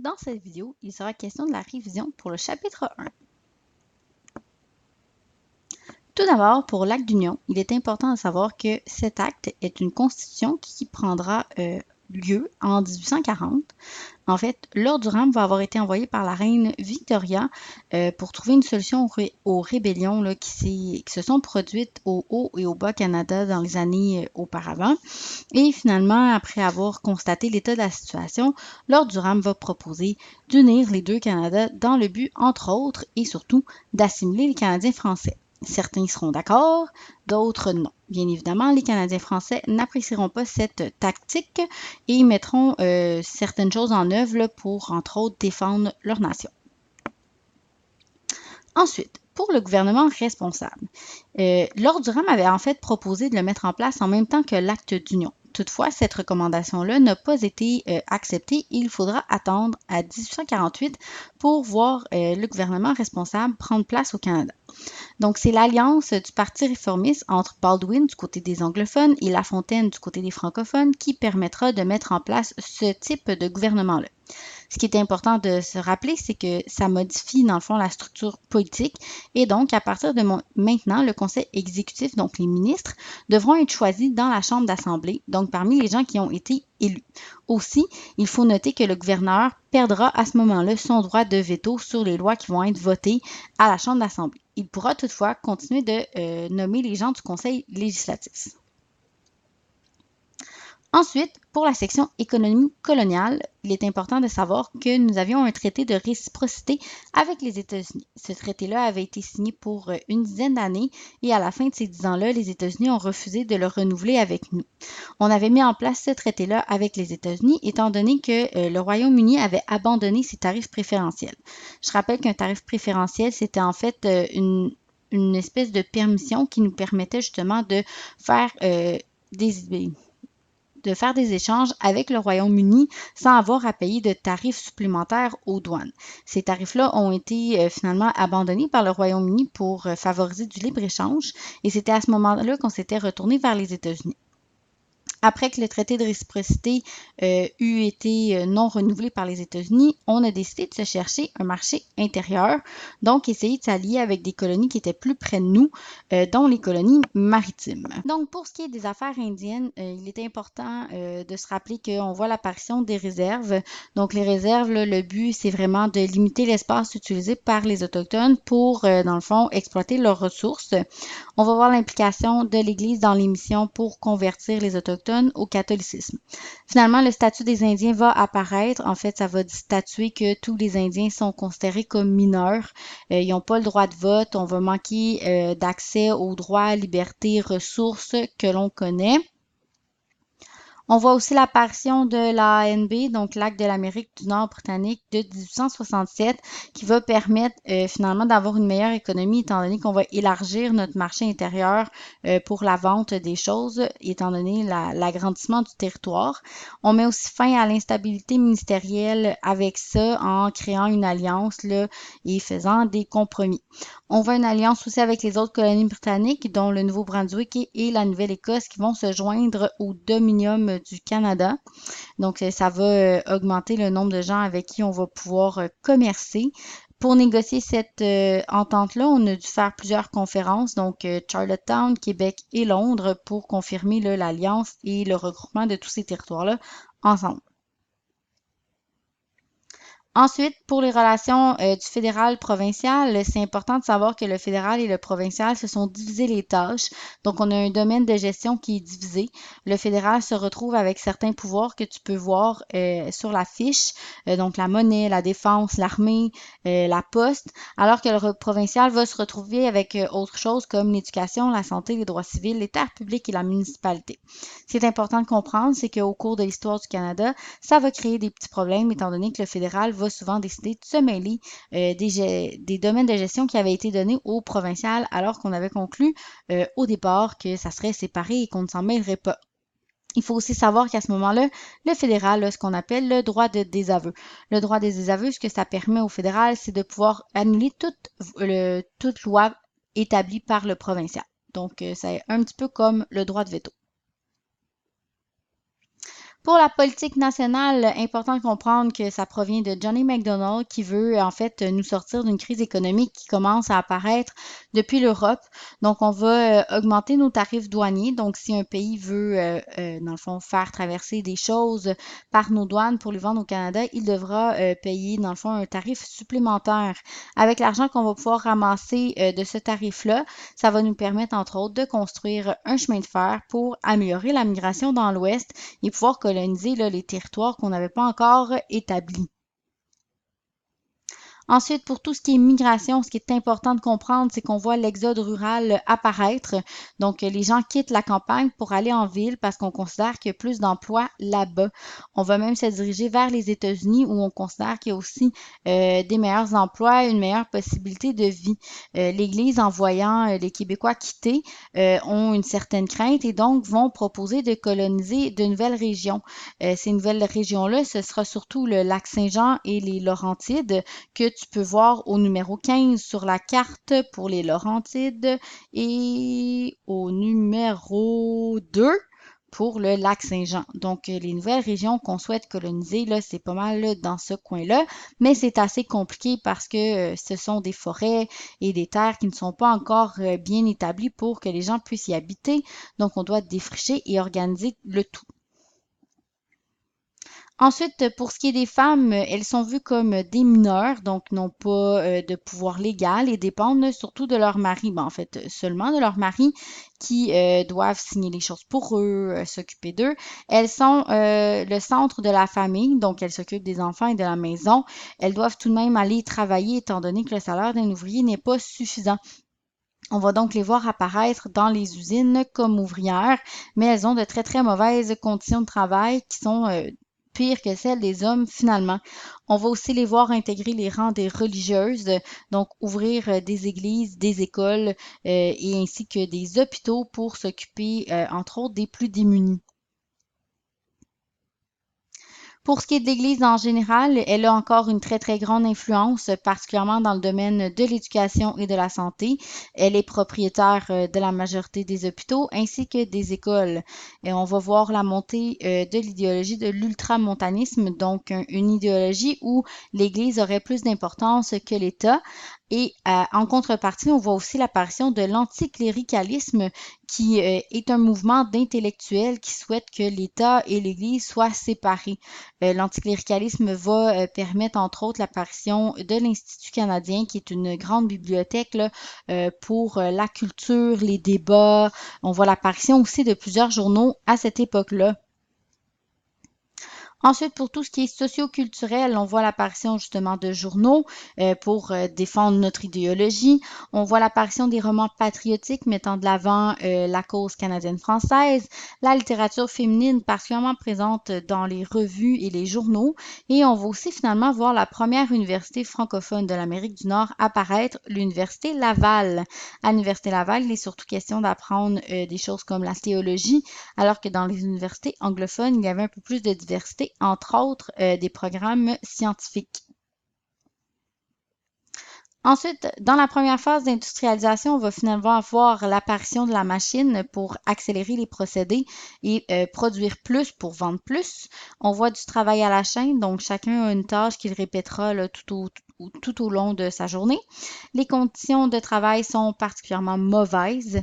Dans cette vidéo, il sera question de la révision pour le chapitre 1. Tout d'abord, pour l'acte d'union, il est important de savoir que cet acte est une constitution qui prendra lieu en 1840. En fait, l'ordre du rame va avoir été envoyé par la reine Victoria pour trouver une solution aux rébellions là, qui se sont produites au Haut et au Bas-Canada dans les années auparavant. Et finalement, après avoir constaté l'état de la situation, l'ordre du rame va proposer d'unir les deux Canada dans le but, entre autres, et surtout, d'assimiler les Canadiens français. Certains seront d'accord, d'autres non. Bien évidemment, les Canadiens français n'apprécieront pas cette tactique et mettront certaines choses en œuvre là, pour, entre autres, défendre leur nation. Ensuite, pour le gouvernement responsable, l'ordre du rame avait en fait proposé de le mettre en place en même temps que l'acte d'union. Toutefois, cette recommandation-là n'a pas été acceptée et il faudra attendre à 1848 pour voir le gouvernement responsable prendre place au Canada. Donc, c'est l'alliance du Parti réformiste entre Baldwin du côté des anglophones et La Fontaine du côté des francophones qui permettra de mettre en place ce type de gouvernement-là. Ce qui est important de se rappeler, c'est que ça modifie, dans le fond, la structure politique. Et donc, à partir de maintenant, le conseil exécutif, donc les ministres, devront être choisis dans la chambre d'assemblée, donc parmi les gens qui ont été élus. Aussi, il faut noter que le gouverneur perdra à ce moment-là son droit de veto sur les lois qui vont être votées à la chambre d'assemblée. Il pourra toutefois continuer de nommer les gens du conseil législatif. Ensuite, pour la section économie coloniale, il est important de savoir que nous avions un traité de réciprocité avec les États-Unis. Ce traité-là avait été signé pour une dizaine d'années et à la fin de ces 10 ans-là, les États-Unis ont refusé de le renouveler avec nous. On avait mis en place ce traité-là avec les États-Unis étant donné que le Royaume-Uni avait abandonné ses tarifs préférentiels. Je rappelle qu'un tarif préférentiel, c'était en fait une espèce de permission qui nous permettait justement de faire des échanges avec le Royaume-Uni sans avoir à payer de tarifs supplémentaires aux douanes. Ces tarifs-là ont été finalement abandonnés par le Royaume-Uni pour favoriser du libre-échange et c'était à ce moment-là qu'on s'était retourné vers les États-Unis. Après que le traité de réciprocité eut été non renouvelé par les États-Unis, on a décidé de se chercher un marché intérieur, donc essayer de s'allier avec des colonies qui étaient plus près de nous, dont les colonies maritimes. Donc, pour ce qui est des affaires indiennes, il est important de se rappeler qu'on voit l'apparition des réserves. Donc, les réserves, là, le but, c'est vraiment de limiter l'espace utilisé par les Autochtones pour, dans le fond, exploiter leurs ressources. On va voir l'implication de l'Église dans les missions pour convertir les Autochtones au catholicisme. Finalement, le statut des Indiens va apparaître. En fait, ça va statuer que tous les Indiens sont considérés comme mineurs. Ils n'ont pas le droit de vote. On va manquer d'accès aux droits, libertés, ressources que l'on connaît. On voit aussi l'apparition de l'ANB, donc l'Acte de l'Amérique du Nord britannique de 1867, qui va permettre finalement d'avoir une meilleure économie, étant donné qu'on va élargir notre marché intérieur pour la vente des choses, étant donné l'agrandissement du territoire. On met aussi fin à l'instabilité ministérielle avec ça en créant une alliance là, et faisant des compromis. On voit une alliance aussi avec les autres colonies britanniques, dont le Nouveau-Brunswick et la Nouvelle-Écosse, qui vont se joindre au Dominium du Canada. Donc, ça va augmenter le nombre de gens avec qui on va pouvoir commercer. Pour négocier cette entente-là, on a dû faire plusieurs conférences, donc Charlottetown, Québec et Londres, pour confirmer l'alliance et le regroupement de tous ces territoires-là ensemble. Ensuite, pour les relations du fédéral-provincial, c'est important de savoir que le fédéral et le provincial se sont divisés les tâches. Donc, on a un domaine de gestion qui est divisé. Le fédéral se retrouve avec certains pouvoirs que tu peux voir sur la fiche, donc la monnaie, la défense, l'armée, la poste, alors que le provincial va se retrouver avec autre chose comme l'éducation, la santé, les droits civils, les terres publiques et la municipalité. Ce qui est important de comprendre, c'est qu'au cours de l'histoire du Canada, ça va créer des petits problèmes étant donné que le fédéral va souvent décider de se mêler des domaines de gestion qui avaient été donnés au provincial alors qu'on avait conclu au départ que ça serait séparé et qu'on ne s'en mêlerait pas. Il faut aussi savoir qu'à ce moment-là, le fédéral a ce qu'on appelle le droit de désaveu. Le droit de désaveu, ce que ça permet au fédéral, c'est de pouvoir annuler toute loi établie par le provincial. Donc, c'est un petit peu comme le droit de veto. Pour la politique nationale, important de comprendre que ça provient de Johnny MacDonald qui veut en fait nous sortir d'une crise économique qui commence à apparaître depuis l'Europe. Donc, on va augmenter nos tarifs douaniers. Donc, si un pays veut, dans le fond, faire traverser des choses par nos douanes pour les vendre au Canada, il devra payer, dans le fond, un tarif supplémentaire. Avec l'argent qu'on va pouvoir ramasser de ce tarif-là, ça va nous permettre, entre autres, de construire un chemin de fer pour améliorer la migration dans l'Ouest et pouvoir coloniser là, les territoires qu'on n'avait pas encore établis. Ensuite, pour tout ce qui est migration, ce qui est important de comprendre, c'est qu'on voit l'exode rural apparaître. Donc, les gens quittent la campagne pour aller en ville parce qu'on considère qu'il y a plus d'emplois là-bas. On va même se diriger vers les États-Unis où on considère qu'il y a aussi des meilleurs emplois, une meilleure possibilité de vie. L'Église, en voyant les Québécois quitter, ont une certaine crainte et donc vont proposer de coloniser de nouvelles régions. Ces nouvelles régions-là, ce sera surtout le lac Saint-Jean et les Laurentides que tu peux voir au numéro 15 sur la carte pour les Laurentides et au numéro 2 pour le lac Saint-Jean. Donc, les nouvelles régions qu'on souhaite coloniser, là, c'est pas mal là, dans ce coin-là, mais c'est assez compliqué parce que ce sont des forêts et des terres qui ne sont pas encore bien établies pour que les gens puissent y habiter. Donc, on doit défricher et organiser le tout. Ensuite, pour ce qui est des femmes, elles sont vues comme des mineurs, donc n'ont pas de pouvoir légal et dépendent surtout de leur mari. Ben, en fait, seulement de leur mari qui doivent signer les choses pour eux, s'occuper d'eux. Elles sont le centre de la famille, donc elles s'occupent des enfants et de la maison. Elles doivent tout de même aller travailler étant donné que le salaire d'un ouvrier n'est pas suffisant. On va donc les voir apparaître dans les usines comme ouvrières, mais elles ont de très très mauvaises conditions de travail qui sont pires que celles des hommes finalement. On va aussi les voir intégrer les rangs des religieuses, donc ouvrir des églises, des écoles et ainsi que des hôpitaux pour s'occuper entre autres des plus démunis. Pour ce qui est de l'Église en général, elle a encore une très, très grande influence, particulièrement dans le domaine de l'éducation et de la santé. Elle est propriétaire de la majorité des hôpitaux ainsi que des écoles. Et on va voir la montée de l'idéologie de l'ultramontanisme, donc une idéologie où l'Église aurait plus d'importance que l'État. Et en contrepartie, on voit aussi l'apparition de l'anticléricalisme, qui est un mouvement d'intellectuels qui souhaitent que l'État et l'Église soient séparés. L'anticléricalisme va permettre, entre autres, l'apparition de l'Institut canadien, qui est une grande bibliothèque là, pour la culture, les débats. On voit l'apparition aussi de plusieurs journaux à cette époque-là. Ensuite, pour tout ce qui est socio-culturel, on voit l'apparition justement de journaux pour défendre notre idéologie. On voit l'apparition des romans patriotiques mettant de l'avant la cause canadienne-française, la littérature féminine particulièrement présente dans les revues et les journaux. Et on va aussi finalement voir la première université francophone de l'Amérique du Nord apparaître, l'Université Laval. À l'Université Laval, il est surtout question d'apprendre des choses comme la théologie, alors que dans les universités anglophones, il y avait un peu plus de diversité, entre autres des programmes scientifiques. Ensuite, dans la première phase d'industrialisation, on va finalement avoir l'apparition de la machine pour accélérer les procédés et produire plus pour vendre plus. On voit du travail à la chaîne, donc chacun a une tâche qu'il répétera là, tout au long de sa journée. Les conditions de travail sont particulièrement mauvaises,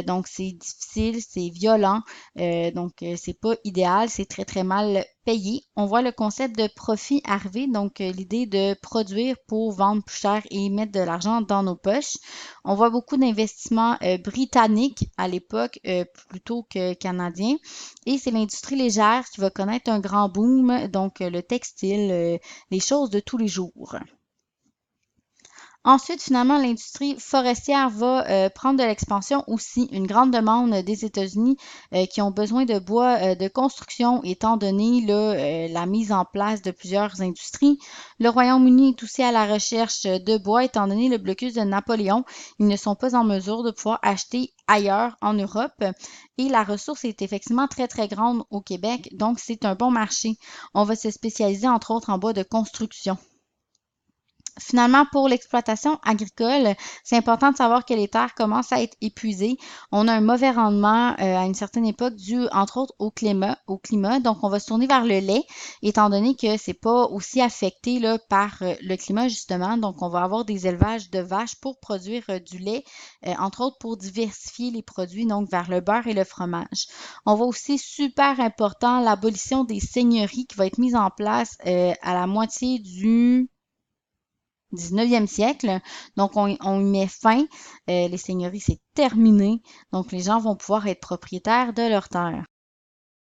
donc c'est difficile, c'est violent, donc c'est pas idéal, c'est très très mal payé. On voit le concept de profit arriver, donc l'idée de produire pour vendre plus cher et mettre de l'argent dans nos poches. On voit beaucoup d'investissements britanniques à l'époque plutôt que canadiens. Et c'est l'industrie légère qui va connaître un grand boom, donc le textile, les choses de tous les jours. Ensuite, finalement, l'industrie forestière va prendre de l'expansion aussi. Une grande demande des États-Unis qui ont besoin de bois de construction étant donné là, la mise en place de plusieurs industries. Le Royaume-Uni est aussi à la recherche de bois étant donné le blocus de Napoléon. Ils ne sont pas en mesure de pouvoir acheter ailleurs en Europe et la ressource est effectivement très très grande au Québec, donc c'est un bon marché. On va se spécialiser entre autres en bois de construction. Finalement, pour l'exploitation agricole, c'est important de savoir que les terres commencent à être épuisées. On a un mauvais rendement à une certaine époque dû, entre autres, au climat. Donc, on va se tourner vers le lait, étant donné que c'est pas aussi affecté là, par le climat, justement. Donc, on va avoir des élevages de vaches pour produire du lait, entre autres pour diversifier les produits, donc vers le beurre et le fromage. On voit aussi, super important, l'abolition des seigneuries qui va être mise en place à la moitié du 19e siècle. Donc, on y met fin. Les seigneuries, c'est terminé. Donc, les gens vont pouvoir être propriétaires de leurs terres.